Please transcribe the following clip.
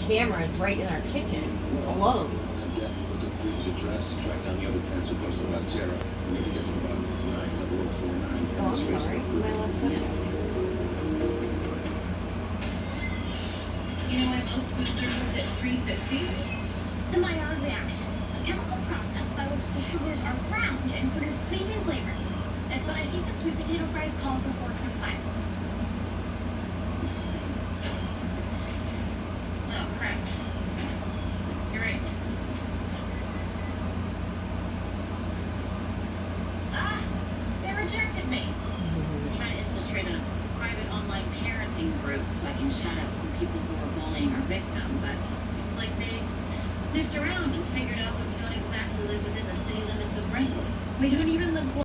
cameras right in our kitchen alone. Look up Green's address, track down the other parents who posted about Tara. We need to get to the bottom of this 90049. Oh, I'm sorry. My left touch. You know why most foods are cooked at 350? The Maillard reaction, a chemical process by which the sugars are ground and produce pleasing flavors. But I think the sweet potato fries call for 425. Oh, crap. You're right. Ah! They rejected me. They're trying to infiltrate a private online parenting group so I can shout out some people who are bullying our victim, but it seems like they sniffed around and figured out that we don't exactly live within the city limits of Brentwood. We don't even live